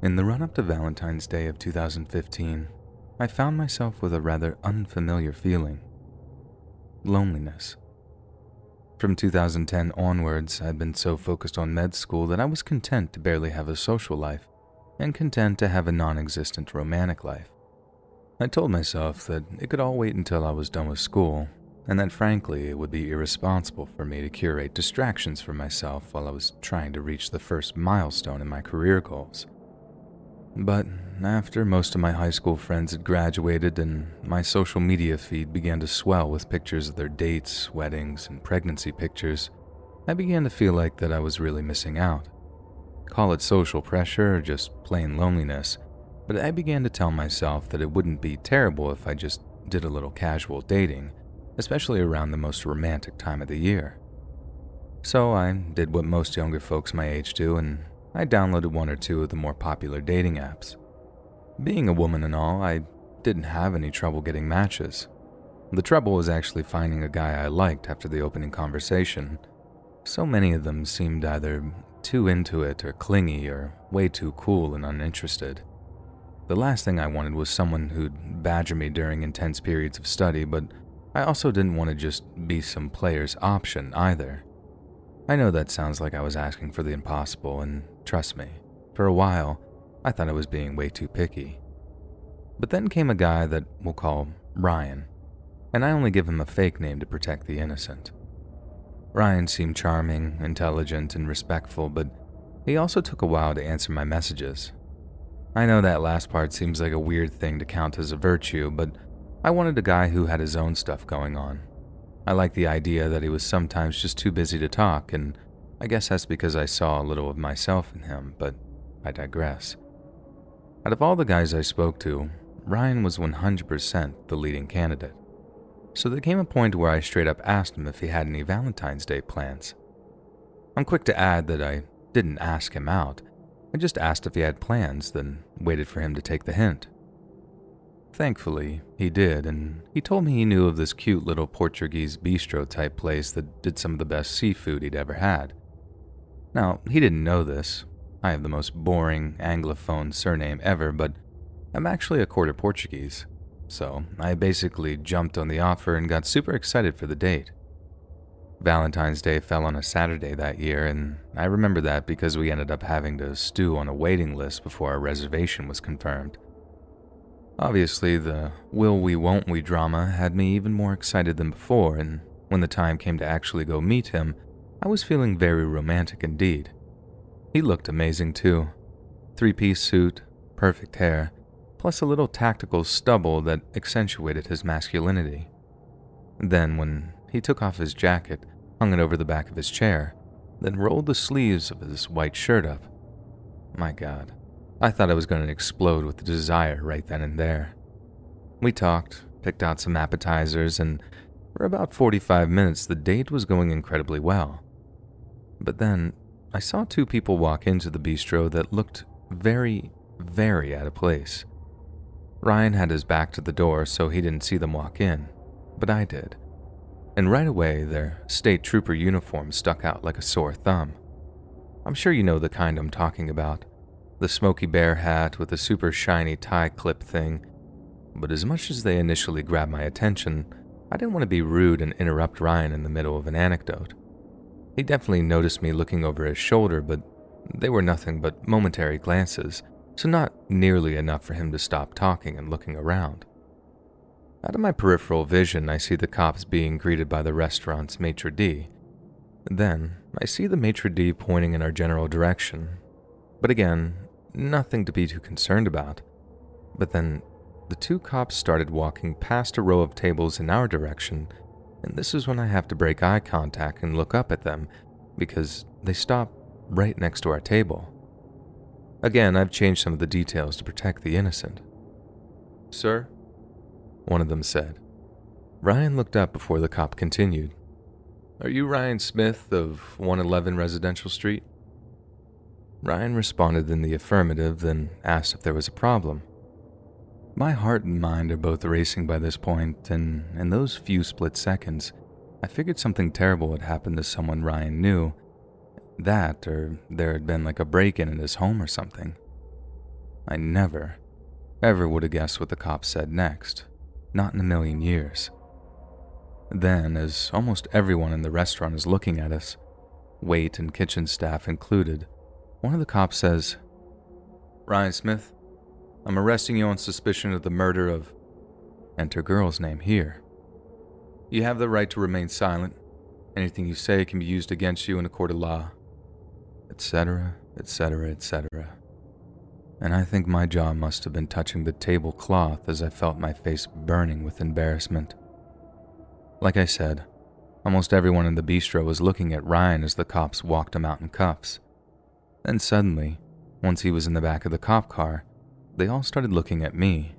In the run-up to Valentine's Day of 2015, I found myself with a rather unfamiliar feeling: loneliness. From 2010 onwards, I'd been so focused on med school that I was content to barely have a social life, and content to have a non-existent romantic life. I told myself that it could all wait until I was done with school, and that frankly it would be irresponsible for me to curate distractions for myself while I was trying to reach the first milestone in my career goals. But after most of my high school friends had graduated and my social media feed began to swell with pictures of their dates, weddings, and pregnancy pictures, I began to feel like that I was really missing out. Call it social pressure or just plain loneliness, but I began to tell myself that it wouldn't be terrible if I just did a little casual dating, especially around the most romantic time of the year. So I did what most younger folks my age do, and I downloaded one or two of the more popular dating apps. Being a woman and all, I didn't have any trouble getting matches. The trouble was actually finding a guy I liked after the opening conversation. So many of them seemed either too into it or clingy or way too cool and uninterested. The last thing I wanted was someone who'd badger me during intense periods of study, but I also didn't want to just be some player's option either. I know that sounds like I was asking for the impossible, and trust me, for a while, I thought I was being way too picky. But then came a guy that we'll call Ryan, and I only give him a fake name to protect the innocent. Ryan seemed charming, intelligent, and respectful, but he also took a while to answer my messages. I know that last part seems like a weird thing to count as a virtue, but I wanted a guy who had his own stuff going on. I liked the idea that he was sometimes just too busy to talk, and I guess that's because I saw a little of myself in him, but I digress. Out of all the guys I spoke to, Ryan was 100% the leading candidate. So there came a point where I straight up asked him if he had any Valentine's Day plans. I'm quick to add that I didn't ask him out. I just asked if he had plans, then waited for him to take the hint. Thankfully, he did, and he told me he knew of this cute little Portuguese bistro-type place that did some of the best seafood he'd ever had. Now, he didn't know this. I have the most boring Anglophone surname ever, but I'm actually a quarter Portuguese, so I basically jumped on the offer and got super excited for the date. Valentine's Day fell on a Saturday that year, and I remember that because we ended up having to stew on a waiting list before our reservation was confirmed. Obviously, the will we won't we drama had me even more excited than before, and when the time came to actually go meet him, I was feeling very romantic indeed. He looked amazing too. Three-piece suit, perfect hair, plus a little tactical stubble that accentuated his masculinity. Then when he took off his jacket, hung it over the back of his chair, then rolled the sleeves of his white shirt up. My God, I thought I was going to explode with desire right then and there. We talked, picked out some appetizers, and for about 45 minutes the date was going incredibly well. But then I saw two people walk into the bistro that looked very, very out of place. Ryan had his back to the door, so he didn't see them walk in, but I did. And right away, their state trooper uniform stuck out like a sore thumb. I'm sure you know the kind I'm talking about. The Smokey Bear hat with the super shiny tie clip thing. But as much as they initially grabbed my attention, I didn't want to be rude and interrupt Ryan in the middle of an anecdote. He definitely noticed me looking over his shoulder, but they were nothing but momentary glances, so not nearly enough for him to stop talking and looking around. Out of my peripheral vision, I see the cops being greeted by the restaurant's maitre d'. Then, I see the maitre d' pointing in our general direction. But again, nothing to be too concerned about. But then, the two cops started walking past a row of tables in our direction, and this is when I have to break eye contact and look up at them, because they stop right next to our table. Again, I've changed some of the details to protect the innocent. "Sir?" one of them said. Ryan looked up before the cop continued. "Are you Ryan Smith of 111 Residential Street?" Ryan responded in the affirmative, then asked if there was a problem. My heart and mind are both racing by this point, and in those few split seconds, I figured something terrible had happened to someone Ryan knew. That, or there had been like a break-in his home or something. I never, ever would have guessed what the cops said next. Not in a million years. Then, as almost everyone in the restaurant is looking at us, wait and kitchen staff included, one of the cops says, "Ryan Smith, I'm arresting you on suspicion of the murder of," enter girl's name here. "You have the right to remain silent. Anything you say can be used against you in a court of law," etc., etc., etc. And I think my jaw must have been touching the tablecloth as I felt my face burning with embarrassment. Like I said, almost everyone in the bistro was looking at Ryan as the cops walked him out in cuffs. Then suddenly, once he was in the back of the cop car, they all started looking at me.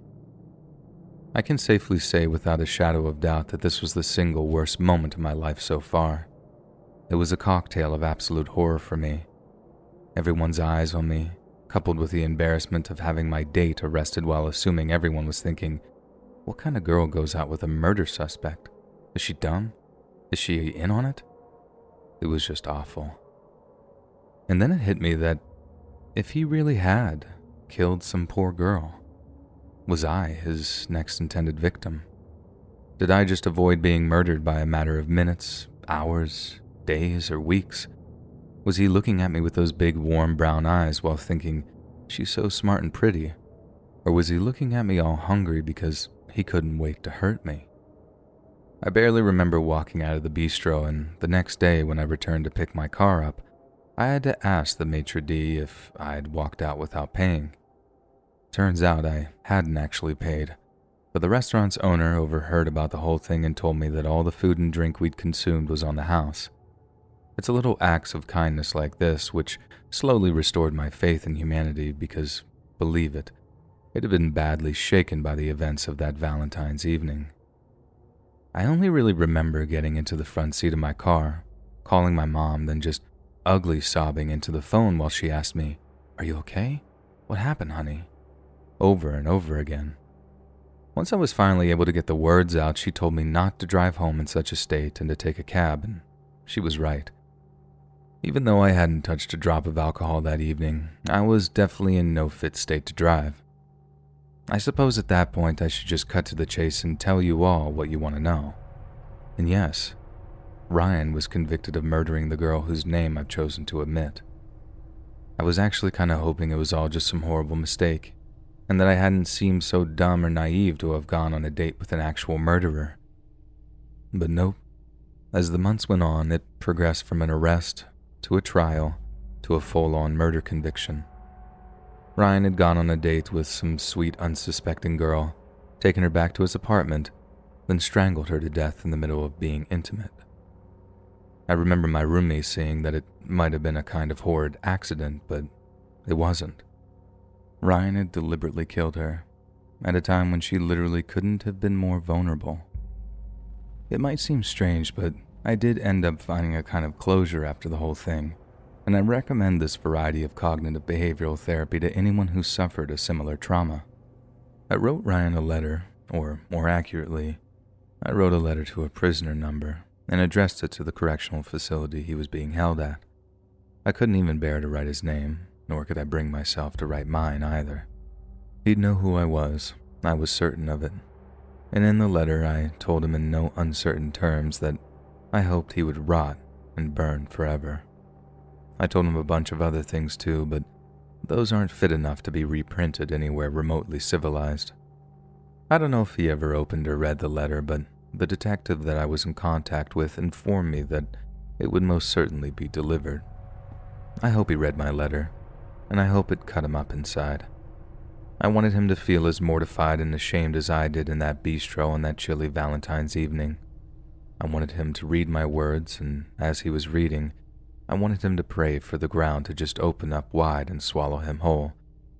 I can safely say without a shadow of doubt that this was the single worst moment of my life so far. It was a cocktail of absolute horror for me. Everyone's eyes on me, coupled with the embarrassment of having my date arrested while assuming everyone was thinking, what kind of girl goes out with a murder suspect? Is she dumb? Is she in on it? It was just awful. And then it hit me that if he really had killed some poor girl, was I his next intended victim? Did I just avoid being murdered by a matter of minutes, hours, days, or weeks? Was he looking at me with those big warm brown eyes while thinking, she's so smart and pretty? Or was he looking at me all hungry because he couldn't wait to hurt me? I barely remember walking out of the bistro, and the next day when I returned to pick my car up, I had to ask the maitre d' if I had walked out without paying. Turns out I hadn't actually paid, but the restaurant's owner overheard about the whole thing and told me that all the food and drink we'd consumed was on the house. It's a little acts of kindness like this which slowly restored my faith in humanity because, believe it, it had been badly shaken by the events of that Valentine's evening. I only really remember getting into the front seat of my car, calling my mom, then just ugly sobbing into the phone while she asked me, "Are you okay? What happened, honey?" Over and over again. Once I was finally able to get the words out, she told me not to drive home in such a state and to take a cab, and she was right. Even though I hadn't touched a drop of alcohol that evening, I was definitely in no fit state to drive. I suppose at that point I should just cut to the chase and tell you all what you want to know. And yes, Ryan was convicted of murdering the girl whose name I've chosen to omit. I was actually kind of hoping it was all just some horrible mistake, and that I hadn't seemed so dumb or naive to have gone on a date with an actual murderer. But nope. As the months went on, it progressed from an arrest to a trial to a full-on murder conviction. Ryan had gone on a date with some sweet, unsuspecting girl, taken her back to his apartment, then strangled her to death in the middle of being intimate. I remember my roommate saying that it might have been a kind of horrid accident, but it wasn't. Ryan had deliberately killed her, at a time when she literally couldn't have been more vulnerable. It might seem strange, but I did end up finding a kind of closure after the whole thing, and I recommend this variety of cognitive behavioral therapy to anyone who suffered a similar trauma. I wrote Ryan a letter, or more accurately, I wrote a letter to a prisoner number and addressed it to the correctional facility he was being held at. I couldn't even bear to write his name, nor could I bring myself to write mine either. He'd know who I was certain of it, and in the letter I told him in no uncertain terms that I hoped he would rot and burn forever. I told him a bunch of other things too, but those aren't fit enough to be reprinted anywhere remotely civilized. I don't know if he ever opened or read the letter, but the detective that I was in contact with informed me that it would most certainly be delivered. I hope he read my letter, and I hope it cut him up inside. I wanted him to feel as mortified and ashamed as I did in that bistro on that chilly Valentine's evening. I wanted him to read my words, and as he was reading, I wanted him to pray for the ground to just open up wide and swallow him whole,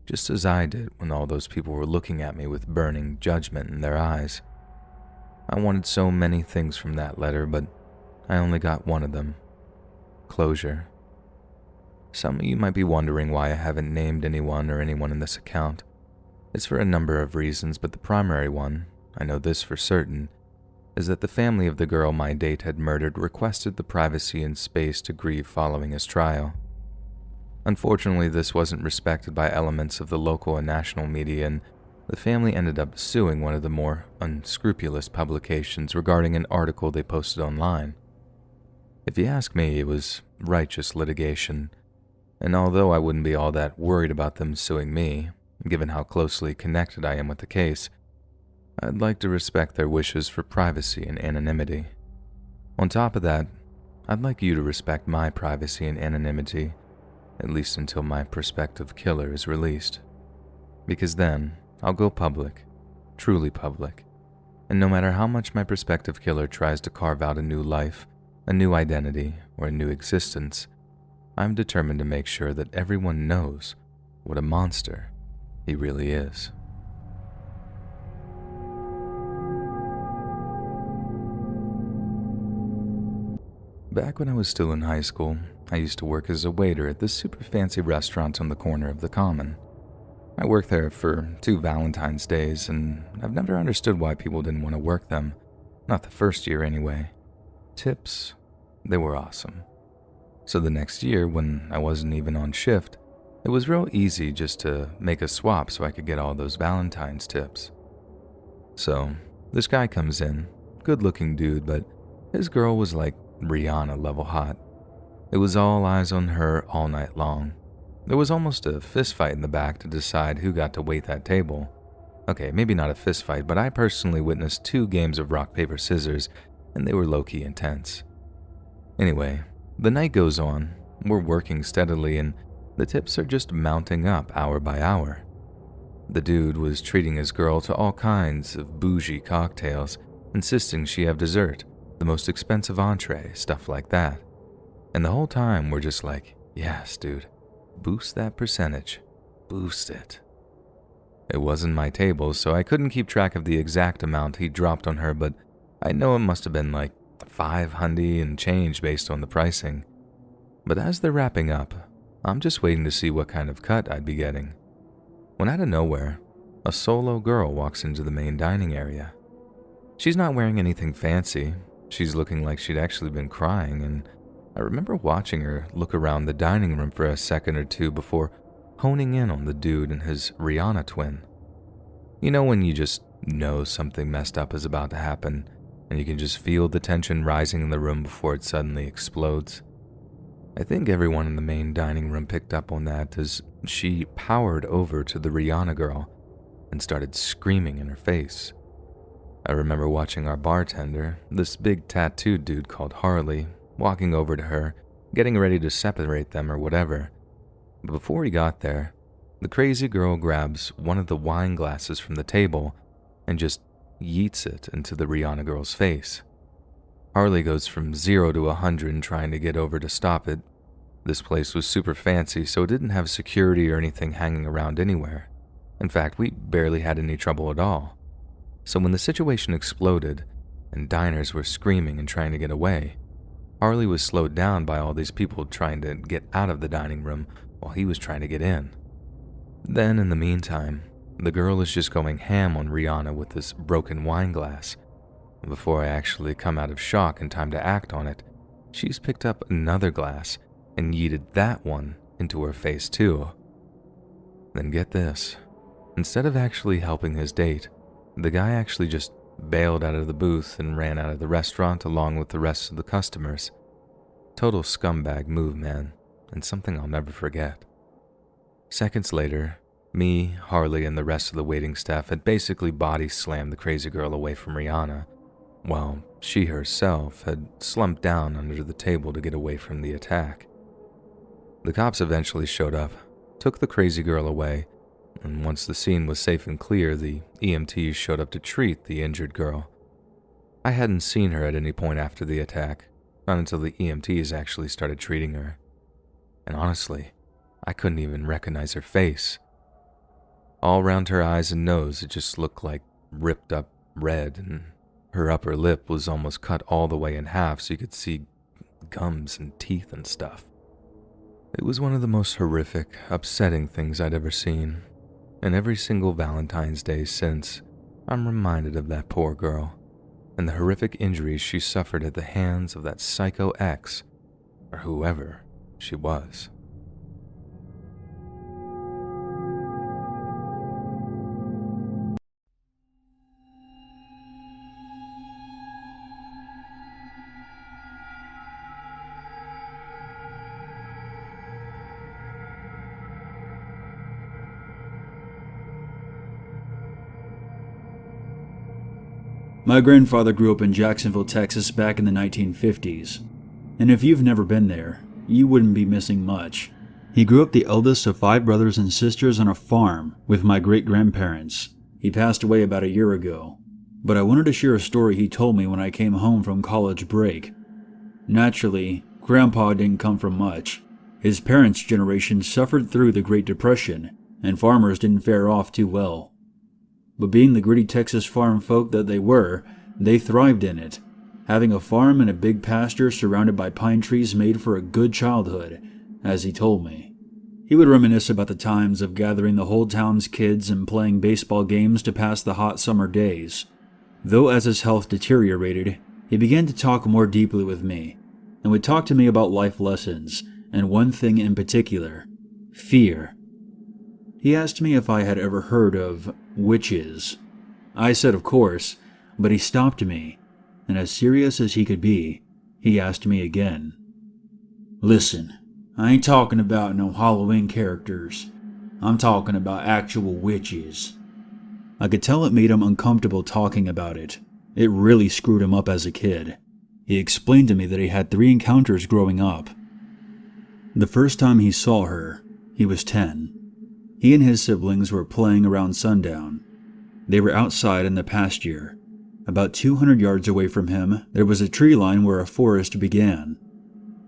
just as I did when all those people were looking at me with burning judgment in their eyes. I wanted so many things from that letter, but I only got one of them: closure. Some of you might be wondering why I haven't named anyone in this account. It's for a number of reasons, but the primary one, I know this for certain, is that the family of the girl my date had murdered requested the privacy and space to grieve following his trial. Unfortunately, this wasn't respected by elements of the local and national media, and the family ended up suing one of the more unscrupulous publications regarding an article they posted online. If you ask me, it was righteous litigation, and although I wouldn't be all that worried about them suing me, given how closely connected I am with the case, I'd like to respect their wishes for privacy and anonymity. On top of that, I'd like you to respect my privacy and anonymity, at least until my prospective killer is released. Because then, I'll go public, truly public, and no matter how much my prospective killer tries to carve out a new life, a new identity, or a new existence, I'm determined to make sure that everyone knows what a monster he really is. Back when I was still in high school, I used to work as a waiter at this super fancy restaurant on the corner of the Common. I worked there for 2 Valentines days, and I've never understood why people didn't want to work them. Not the first year anyway. Tips, they were awesome. So the next year, when I wasn't even on shift, it was real easy just to make a swap so I could get all those Valentine's tips. So, this guy comes in, good-looking dude, but his girl was like Rihanna level hot. It was all eyes on her all night long. There was almost a fist fight in the back to decide who got to wait that table. Okay, maybe not a fist fight, but I personally witnessed 2 games of rock, paper, scissors, and they were low-key intense. Anyway, the night goes on, we're working steadily, and the tips are just mounting up hour by hour. The dude was treating his girl to all kinds of bougie cocktails, insisting she have dessert, the most expensive entree, stuff like that. And the whole time we're just like, yes, dude, boost that percentage, boost it. It wasn't my table, so I couldn't keep track of the exact amount he dropped on her, but I know it must have been like $500 and change based on the pricing. But as they're wrapping up, I'm just waiting to see what kind of cut I'd be getting. When out of nowhere, a solo girl walks into the main dining area. She's not wearing anything fancy. She's looking like she'd actually been crying, and I remember watching her look around the dining room for a second or two before honing in on the dude and his Rihanna twin. You know when you just know something messed up is about to happen, and you can just feel the tension rising in the room before it suddenly explodes? I think everyone in the main dining room picked up on that as she powered over to the Rihanna girl and started screaming in her face. I remember watching our bartender, this big tattooed dude called Harley, walking over to her, getting ready to separate them or whatever. But before he got there, the crazy girl grabs one of the wine glasses from the table and just yeets it into the Rihanna girl's face. Harley goes from 0 to 100 trying to get over to stop it. This place was super fancy, so it didn't have security or anything hanging around anywhere. In fact, we barely had any trouble at all. So when the situation exploded, and diners were screaming and trying to get away, Harley was slowed down by all these people trying to get out of the dining room while he was trying to get in. Then, in the meantime, the girl is just going ham on Rihanna with this broken wine glass. Before I actually come out of shock in time to act on it, she's picked up another glass and yeeted that one into her face too. Then get this, instead of actually helping his date, the guy actually just bailed out of the booth and ran out of the restaurant along with the rest of the customers. Total scumbag move, man, and something I'll never forget. Seconds later, me, Harley, and the rest of the waiting staff had basically body slammed the crazy girl away from Rihanna, while she herself had slumped down under the table to get away from the attack. The cops eventually showed up, took the crazy girl away, and once the scene was safe and clear, the EMTs showed up to treat the injured girl. I hadn't seen her at any point after the attack, not until the EMTs actually started treating her. And honestly, I couldn't even recognize her face. All around her eyes and nose, it just looked like ripped up red, and her upper lip was almost cut all the way in half so you could see gums and teeth and stuff. It was one of the most horrific, upsetting things I'd ever seen, and every single Valentine's Day since, I'm reminded of that poor girl, and the horrific injuries she suffered at the hands of that psycho ex, or whoever she was. My grandfather grew up in Jacksonville, Texas back in the 1950s, and if you've never been there, you wouldn't be missing much. He grew up the eldest of 5 brothers and sisters on a farm with my great-grandparents. He passed away about a year ago, but I wanted to share a story he told me when I came home from college break. Naturally, Grandpa didn't come from much. His parents' generation suffered through the Great Depression, and farmers didn't fare off too well. But being the gritty Texas farm folk that they were, they thrived in it. Having a farm and a big pasture surrounded by pine trees made for a good childhood, as he told me. He would reminisce about the times of gathering the whole town's kids and playing baseball games to pass the hot summer days. Though as his health deteriorated, he began to talk more deeply with me, and would talk to me about life lessons, and one thing in particular, fear. He asked me if I had ever heard of witches. I said of course, but he stopped me, and as serious as he could be, he asked me again. Listen, I ain't talking about no Halloween characters. I'm talking about actual witches. I could tell it made him uncomfortable talking about it. It really screwed him up as a kid. He explained to me that he had 3 encounters growing up. The first time he saw her, he was 10. He and his siblings were playing around sundown. They were outside in the pasture. About 200 yards away from him, there was a tree line where a forest began.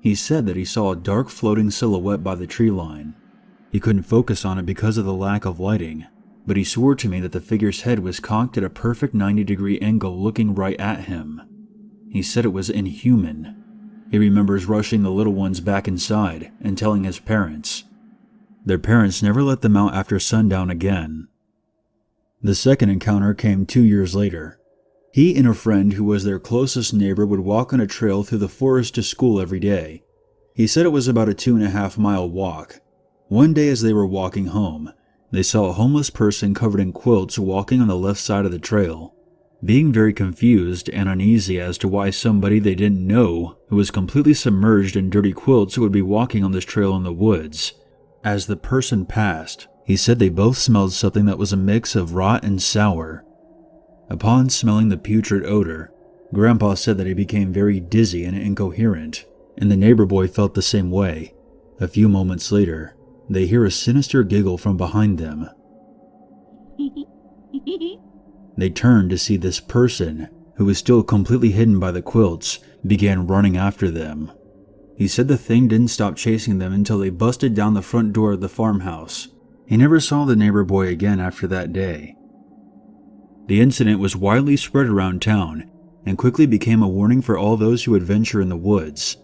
He said that he saw a dark floating silhouette by the tree line. He couldn't focus on it because of the lack of lighting, but he swore to me that the figure's head was cocked at a perfect 90-degree angle looking right at him. He said it was inhuman. He remembers rushing the little ones back inside and telling his parents. Their parents never let them out after sundown again. The second encounter came 2 years later. He and a friend who was their closest neighbor would walk on a trail through the forest to school every day. He said it was about a 2.5-mile walk. One day as they were walking home, they saw a homeless person covered in quilts walking on the left side of the trail. Being very confused and uneasy as to why somebody they didn't know who was completely submerged in dirty quilts would be walking on this trail in the woods. As the person passed, he said they both smelled something that was a mix of rot and sour. Upon smelling the putrid odor, Grandpa said that he became very dizzy and incoherent, and the neighbor boy felt the same way. A few moments later, they hear a sinister giggle from behind them. They turned to see this person, who was still completely hidden by the quilts, began running after them. He said the thing didn't stop chasing them until they busted down the front door of the farmhouse. He never saw the neighbor boy again after that day. The incident was widely spread around town and quickly became a warning for all those who would venture in the woods.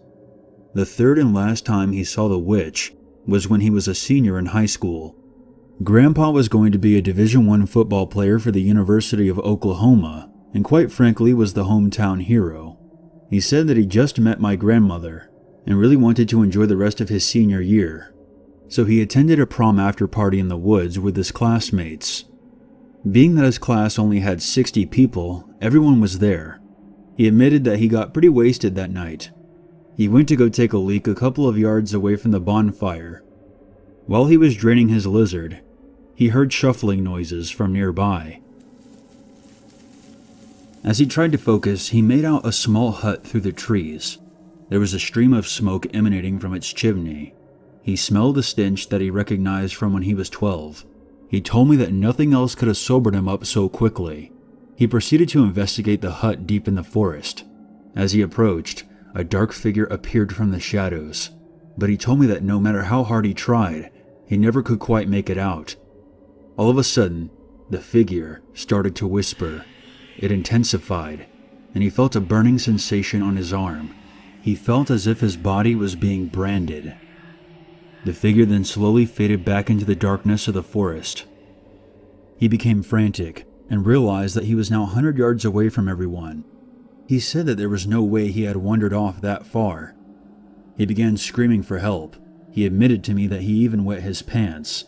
The third and last time he saw the witch was when he was a senior in high school. Grandpa was going to be a Division I football player for the University of Oklahoma, and quite frankly was the hometown hero. He said that he just met my grandmother and really wanted to enjoy the rest of his senior year, so he attended a prom after party in the woods with his classmates. Being that his class only had 60 people, everyone was there. He admitted that he got pretty wasted that night. He went to go take a leak a couple of yards away from the bonfire. While he was draining his lizard, he heard shuffling noises from nearby. As he tried to focus, he made out a small hut through the trees. There was a stream of smoke emanating from its chimney. He smelled a stench that he recognized from when he was 12. He told me that nothing else could have sobered him up so quickly. He proceeded to investigate the hut deep in the forest. As he approached, a dark figure appeared from the shadows, but he told me that no matter how hard he tried, he never could quite make it out. All of a sudden, the figure started to whisper. It intensified, and he felt a burning sensation on his arm. He felt as if his body was being branded. The figure then slowly faded back into the darkness of the forest. He became frantic and realized that he was now 100 yards away from everyone. He said that there was no way he had wandered off that far. He began screaming for help. He admitted to me that he even wet his pants.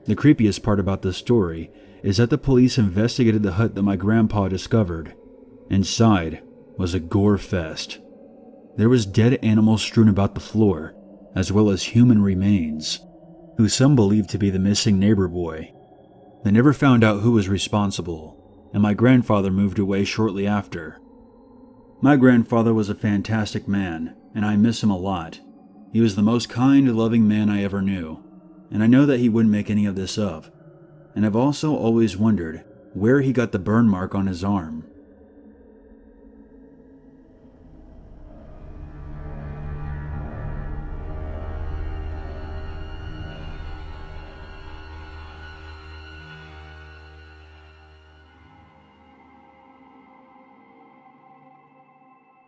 The creepiest part about this story is that the police investigated the hut that my grandpa discovered. Inside was a gore fest. There was dead animals strewn about the floor, as well as human remains, who some believed to be the missing neighbor boy. They never found out who was responsible, and my grandfather moved away shortly after. My grandfather was a fantastic man, and I miss him a lot. He was the most kind, loving man I ever knew, and I know that he wouldn't make any of this up. And I've also always wondered where he got the burn mark on his arm.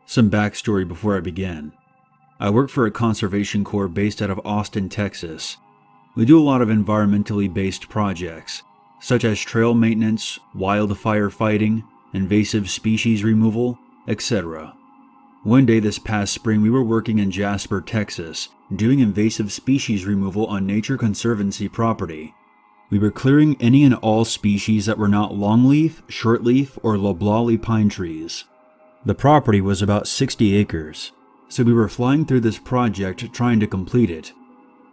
Some backstory before I begin. I work for a conservation corps based out of Austin, Texas. We do a lot of environmentally based projects, such as trail maintenance, wildfire fighting, invasive species removal, etc. One day this past spring we were working in Jasper, Texas, doing invasive species removal on Nature Conservancy property. We were clearing any and all species that were not longleaf, shortleaf, or loblolly pine trees. The property was about 60 acres, so we were flying through this project trying to complete it.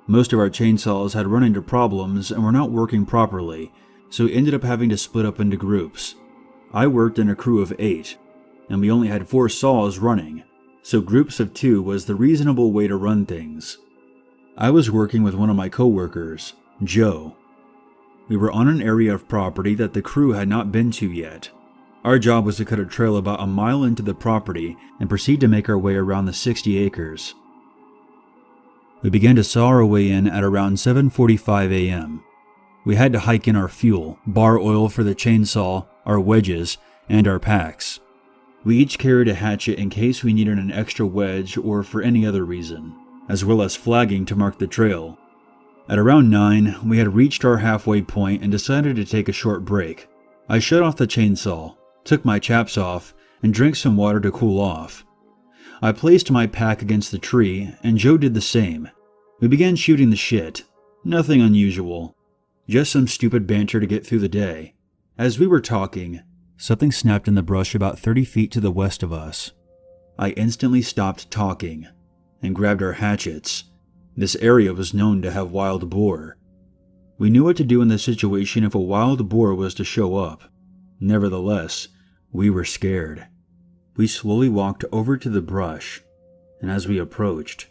Most of our chainsaws had run into problems and were not working properly, so we ended up having to split up into groups. I worked in a crew of 8, and we only had 4 saws running, so groups of 2 was the reasonable way to run things. I was working with one of my coworkers, Joe. We were on an area of property that the crew had not been to yet. Our job was to cut a trail about a mile into the property and proceed to make our way around the 60 acres. We began to saw our way in at around 7:45 a.m. We had to hike in our fuel, bar oil for the chainsaw, our wedges, and our packs. We each carried a hatchet in case we needed an extra wedge or for any other reason, as well as flagging to mark the trail. At around 9, we had reached our halfway point and decided to take a short break. I shut off the chainsaw, took my chaps off, and drank some water to cool off. I placed my pack against the tree, and Joe did the same. We began shooting the shit. Nothing unusual. Just some stupid banter to get through the day. As we were talking, something snapped in the brush about 30 feet to the west of us. I instantly stopped talking, and grabbed our hatchets. This area was known to have wild boar. We knew what to do in this situation if a wild boar was to show up. Nevertheless, we were scared. We slowly walked over to the brush, and as we approached,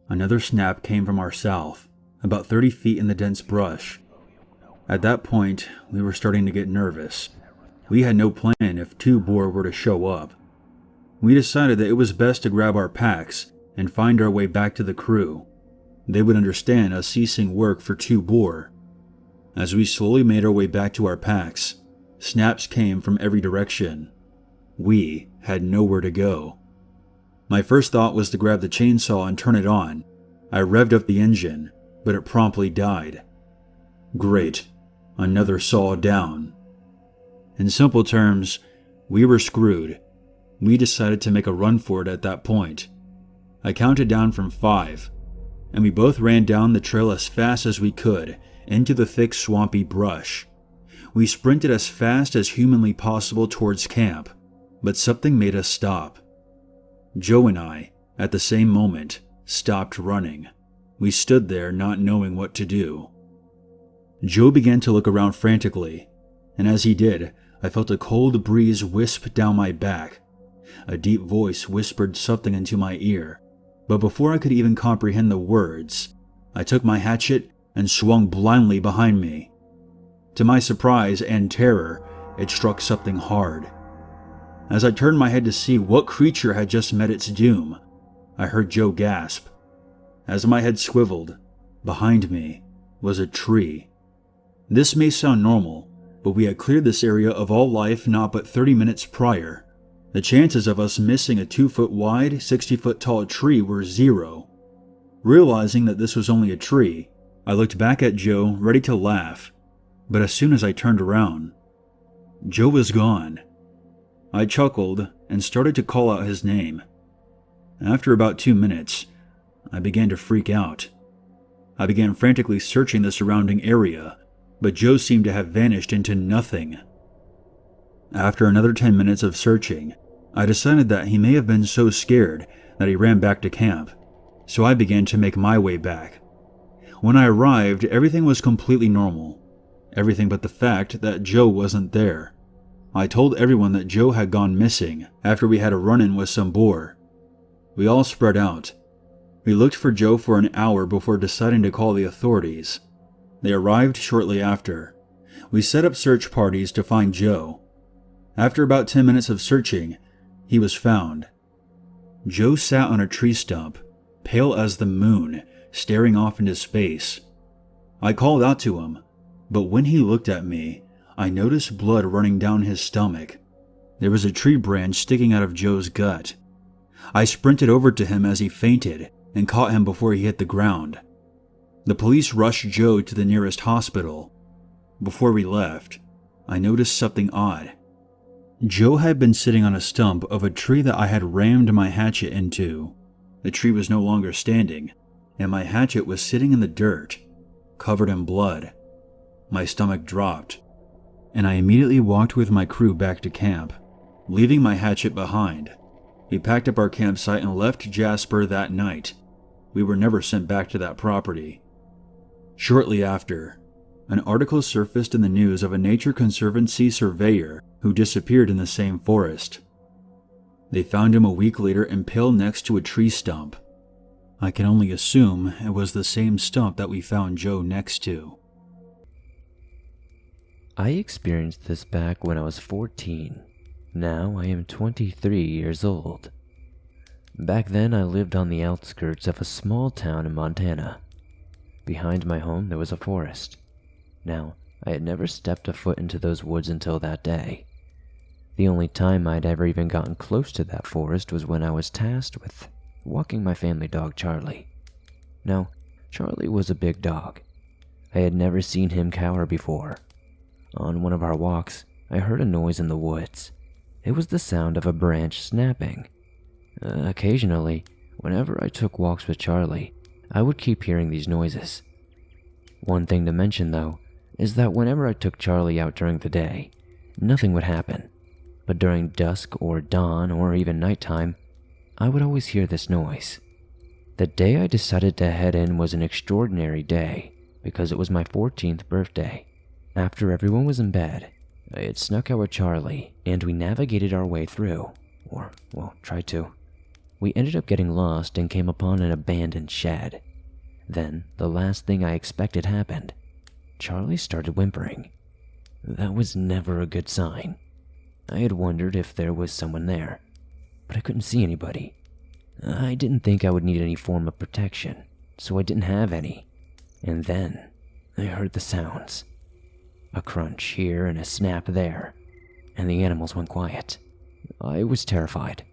another snap came from our south, about 30 feet in the dense brush. At that point, we were starting to get nervous. We had no plan if 2 boar were to show up. We decided that it was best to grab our packs and find our way back to the crew. They would understand us ceasing work for 2 boar. As we slowly made our way back to our packs, snaps came from every direction. We had nowhere to go. My first thought was to grab the chainsaw and turn it on. I revved up the engine, but it promptly died. Great. Another saw down. In simple terms, we were screwed. We decided to make a run for it at that point. I counted down from 5, and we both ran down the trail as fast as we could into the thick, swampy brush. We sprinted as fast as humanly possible towards camp, but something made us stop. Joe and I, at the same moment, stopped running. We stood there not knowing what to do. Joe began to look around frantically, and as he did, I felt a cold breeze wisp down my back. A deep voice whispered something into my ear, but before I could even comprehend the words, I took my hatchet and swung blindly behind me. To my surprise and terror, it struck something hard. As I turned my head to see what creature had just met its doom, I heard Joe gasp. As my head swiveled, behind me was a tree. This may sound normal, but we had cleared this area of all life not but 30 minutes prior. The chances of us missing a 2-foot wide, 60-foot tall tree were 0. Realizing that this was only a tree, I looked back at Joe, ready to laugh. But as soon as I turned around, Joe was gone. I chuckled and started to call out his name. After about 2 minutes, I began to freak out. I began frantically searching the surrounding area, but Joe seemed to have vanished into nothing. After another 10 minutes of searching, I decided that he may have been so scared that he ran back to camp, so I began to make my way back. When I arrived, everything was completely normal. Everything but the fact that Joe wasn't there. I told everyone that Joe had gone missing after we had a run-in with some boar. We all spread out. We looked for Joe for an hour before deciding to call the authorities. They arrived shortly after. We set up search parties to find Joe. After about 10 minutes of searching, he was found. Joe sat on a tree stump, pale as the moon, staring off into space. I called out to him, but when he looked at me, I noticed blood running down his stomach. There was a tree branch sticking out of Joe's gut. I sprinted over to him as he fainted and caught him before he hit the ground. The police rushed Joe to the nearest hospital. Before we left, I noticed something odd. Joe had been sitting on a stump of a tree that I had rammed my hatchet into. The tree was no longer standing, and my hatchet was sitting in the dirt, covered in blood. My stomach dropped, and I immediately walked with my crew back to camp, leaving my hatchet behind. We packed up our campsite and left Jasper that night. We were never sent back to that property. Shortly after, an article surfaced in the news of a Nature Conservancy surveyor who disappeared in the same forest. They found him a week later impaled next to a tree stump. I can only assume it was the same stump that we found Joe next to. I experienced this back when I was 14. Now I am 23 years old. Back then I lived on the outskirts of a small town in Montana. Behind my home there was a forest. Now, I had never stepped a foot into those woods until that day. The only time I'd ever even gotten close to that forest was when I was tasked with walking my family dog Charlie. Now, Charlie was a big dog. I had never seen him cower before. On one of our walks, I heard a noise in the woods. It was the sound of a branch snapping. Occasionally, whenever I took walks with Charlie, I would keep hearing these noises. One thing to mention, though, is that whenever I took Charlie out during the day, nothing would happen. But during dusk or dawn or even nighttime, I would always hear this noise. The day I decided to head in was an extraordinary day because it was my 14th birthday. After everyone was in bed, I had snuck out with Charlie and we navigated our way through, or, well, tried to. We ended up getting lost and came upon an abandoned shed. Then, the last thing I expected happened. Charlie started whimpering. That was never a good sign. I had wondered if there was someone there, but I couldn't see anybody. I didn't think I would need any form of protection, so I didn't have any. And then, I heard the sounds. A crunch here and a snap there, and the animals went quiet. I was terrified,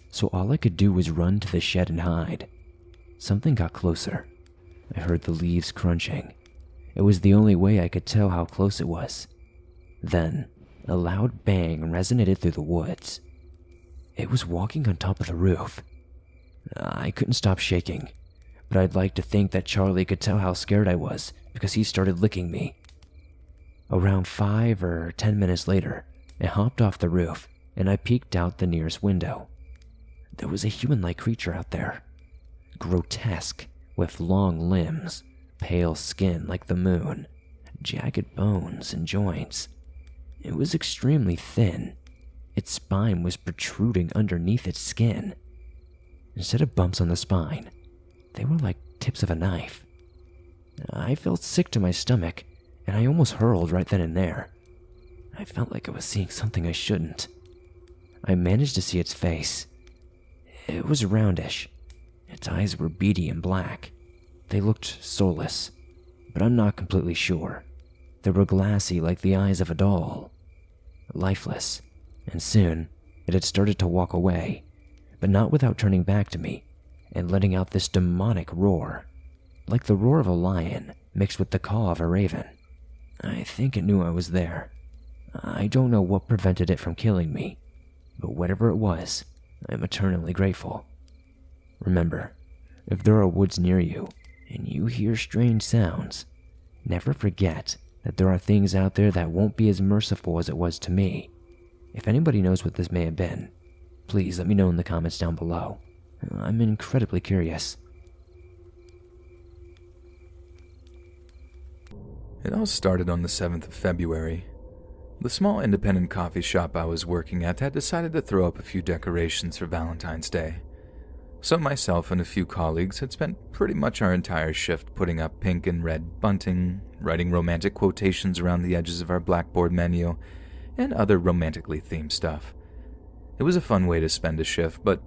so all I could do was run to the shed and hide. Something got closer. I heard the leaves crunching. It was the only way I could tell how close it was. Then, a loud bang resonated through the woods. It was walking on top of the roof. I couldn't stop shaking, but I'd like to think that Charlie could tell how scared I was because he started licking me. Around 5 or 10 minutes later, it hopped off the roof and I peeked out the nearest window. There was a human-like creature out there. Grotesque, with long limbs, pale skin like the moon, jagged bones and joints. It was extremely thin. Its spine was protruding underneath its skin. Instead of bumps on the spine, they were like tips of a knife. I felt sick to my stomach, and I almost hurled right then and there. I felt like I was seeing something I shouldn't. I managed to see its face. It was roundish. Its eyes were beady and black. They looked soulless, but I'm not completely sure. They were glassy like the eyes of a doll. Lifeless, and soon it had started to walk away, but not without turning back to me and letting out this demonic roar, like the roar of a lion mixed with the caw of a raven. I think it knew I was there. I don't know what prevented it from killing me, but whatever it was, I'm eternally grateful. Remember, if there are woods near you and you hear strange sounds, never forget that there are things out there that won't be as merciful as it was to me. If anybody knows what this may have been, please let me know in the comments down below. I'm incredibly curious. It all started on the 7th of February. The small independent coffee shop I was working at had decided to throw up a few decorations for Valentine's Day. So myself and a few colleagues had spent pretty much our entire shift putting up pink and red bunting, writing romantic quotations around the edges of our blackboard menu, and other romantically themed stuff. It was a fun way to spend a shift, but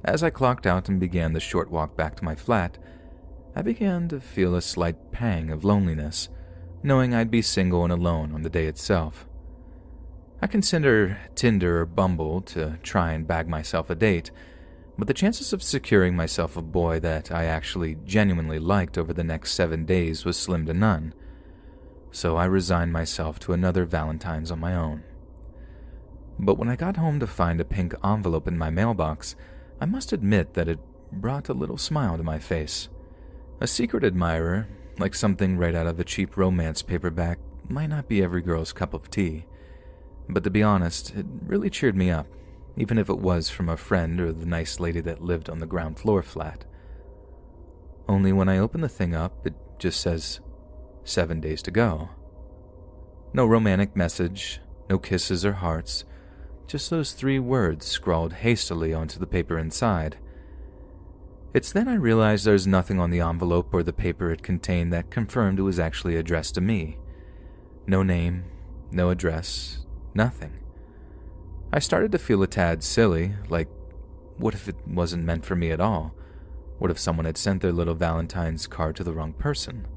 as I clocked out and began the short walk back to my flat, I began to feel a slight pang of loneliness, knowing I'd be single and alone on the day itself. I consider Tinder or Bumble to try and bag myself a date, but the chances of securing myself a boy that I actually genuinely liked over the next 7 days was slim to none, so I resigned myself to another Valentine's on my own. But when I got home to find a pink envelope in my mailbox, I must admit that it brought a little smile to my face. A secret admirer, like something right out of a cheap romance paperback, might not be every girl's cup of tea, but to be honest, it really cheered me up, even if it was from a friend or the nice lady that lived on the ground floor flat. Only when I open the thing up, it just says, 7 days to go. No romantic message, no kisses or hearts, just those 3 words scrawled hastily onto the paper inside. It's then I realized there's nothing on the envelope or the paper it contained that confirmed it was actually addressed to me. No name, no address, nothing. I started to feel a tad silly, like, what if it wasn't meant for me at all? What if someone had sent their little Valentine's card to the wrong person?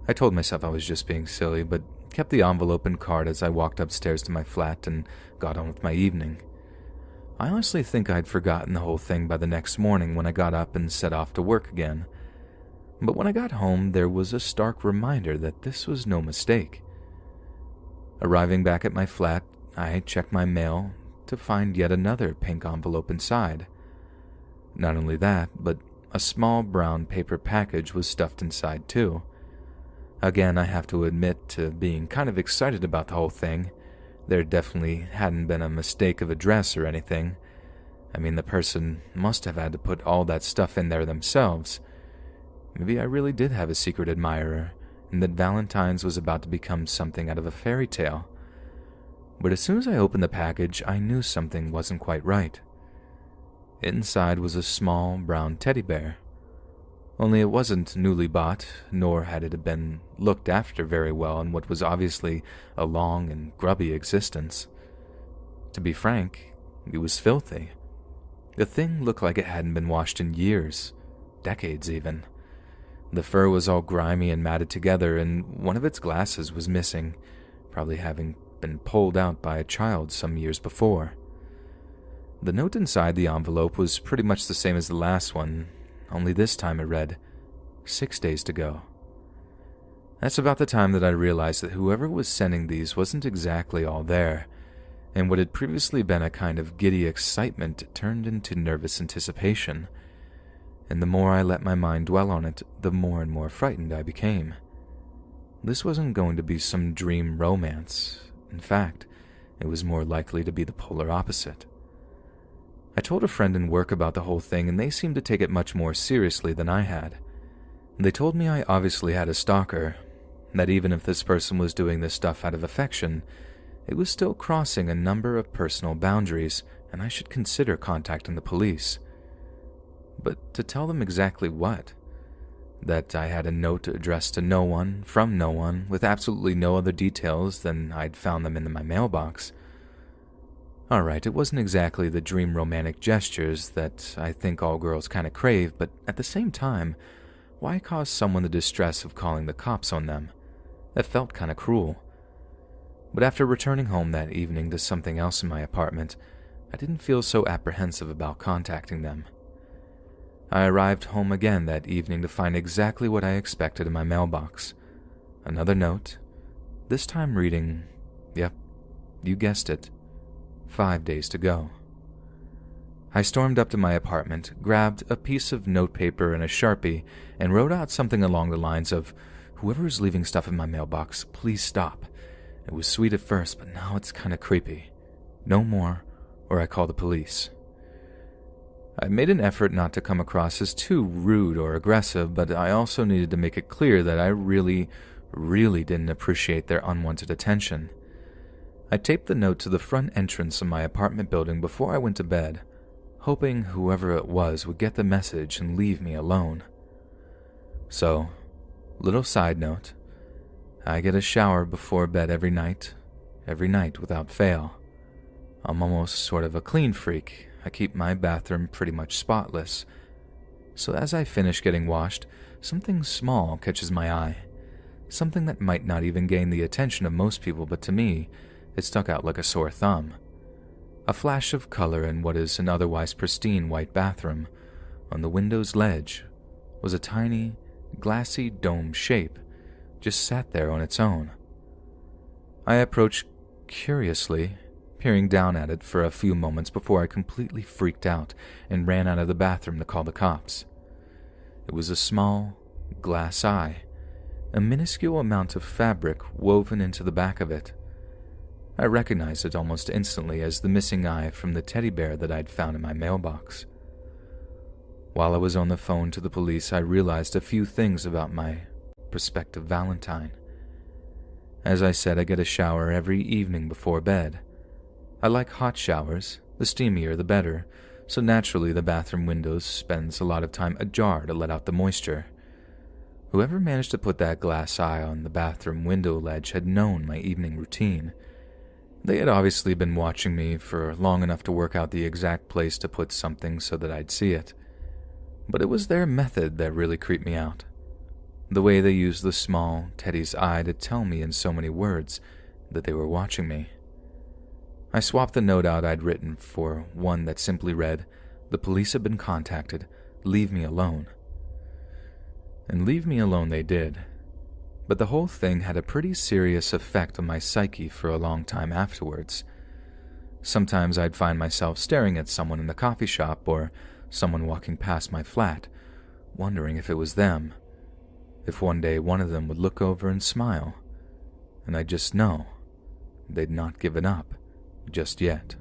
I told myself I was just being silly, but kept the envelope and card as I walked upstairs to my flat and got on with my evening. I honestly think I'd forgotten the whole thing by the next morning when I got up and set off to work again. But when I got home, there was a stark reminder that this was no mistake. Arriving back at my flat, I checked my mail to find yet another pink envelope inside. Not only that, but a small brown paper package was stuffed inside too. Again, I have to admit to being kind of excited about the whole thing. There definitely hadn't been a mistake of address or anything. I mean, the person must have had to put all that stuff in there themselves. Maybe I really did have a secret admirer, and that Valentine's was about to become something out of a fairy tale. But as soon as I opened the package, I knew something wasn't quite right. Inside was a small brown teddy bear. Only it wasn't newly bought, nor had it been looked after very well in what was obviously a long and grubby existence. To be frank, it was filthy. The thing looked like it hadn't been washed in years, decades even. The fur was all grimy and matted together, and one of its glasses was missing, probably having been pulled out by a child some years before. The note inside the envelope was pretty much the same as the last one, only this time it read, 6 days to go. That's about the time that I realized that whoever was sending these wasn't exactly all there, and what had previously been a kind of giddy excitement turned into nervous anticipation. And the more I let my mind dwell on it, the more and more frightened I became. This wasn't going to be some dream romance. In fact, it was more likely to be the polar opposite. I told a friend in work about the whole thing, and they seemed to take it much more seriously than I had. They told me I obviously had a stalker, that even if this person was doing this stuff out of affection, it was still crossing a number of personal boundaries, and I should consider contacting the police. But to tell them exactly what? That I had a note addressed to no one, from no one, with absolutely no other details than I'd found them in my mailbox. Alright, it wasn't exactly the dream romantic gestures that I think all girls kind of crave, but at the same time, why cause someone the distress of calling the cops on them? That felt kind of cruel. But after returning home that evening to something else in my apartment, I didn't feel so apprehensive about contacting them. I arrived home again that evening to find exactly what I expected in my mailbox. Another note, this time reading, yep, you guessed it, 5 days to go. I stormed up to my apartment, grabbed a piece of notepaper and a Sharpie, and wrote out something along the lines of, "Whoever is leaving stuff in my mailbox, please stop. It was sweet at first, but now it's kind of creepy. No more, or I call the police." I made an effort not to come across as too rude or aggressive, but I also needed to make it clear that I really didn't appreciate their unwanted attention. I taped the note to the front entrance of my apartment building before I went to bed, hoping whoever it was would get the message and leave me alone. So, little side note, I get a shower before bed every night without fail. I'm almost sort of a clean freak. I keep my bathroom pretty much spotless. So as I finish getting washed, something small catches my eye. Something that might not even gain the attention of most people, but to me, it stuck out like a sore thumb. A flash of color in what is an otherwise pristine white bathroom. On the window's ledge was a tiny, glassy dome shape, just sat there on its own. I approached curiously, peering down at it for a few moments before I completely freaked out and ran out of the bathroom to call the cops. It was a small, glass eye, a minuscule amount of fabric woven into the back of it. I recognized it almost instantly as the missing eye from the teddy bear that I'd found in my mailbox. While I was on the phone to the police, I realized a few things about my prospective Valentine. As I said, I get a shower every evening before bed. I like hot showers, the steamier the better, so naturally the bathroom window spends a lot of time ajar to let out the moisture. Whoever managed to put that glass eye on the bathroom window ledge had known my evening routine. They had obviously been watching me for long enough to work out the exact place to put something so that I'd see it. But it was their method that really creeped me out. The way they used the small Teddy's eye to tell me in so many words that they were watching me. I swapped the note out I'd written for one that simply read, "The police have been contacted. Leave me alone." And leave me alone they did. But the whole thing had a pretty serious effect on my psyche for a long time afterwards. Sometimes I'd find myself staring at someone in the coffee shop or someone walking past my flat, wondering if it was them. If one day one of them would look over and smile, and I'd just know they'd not given up just yet.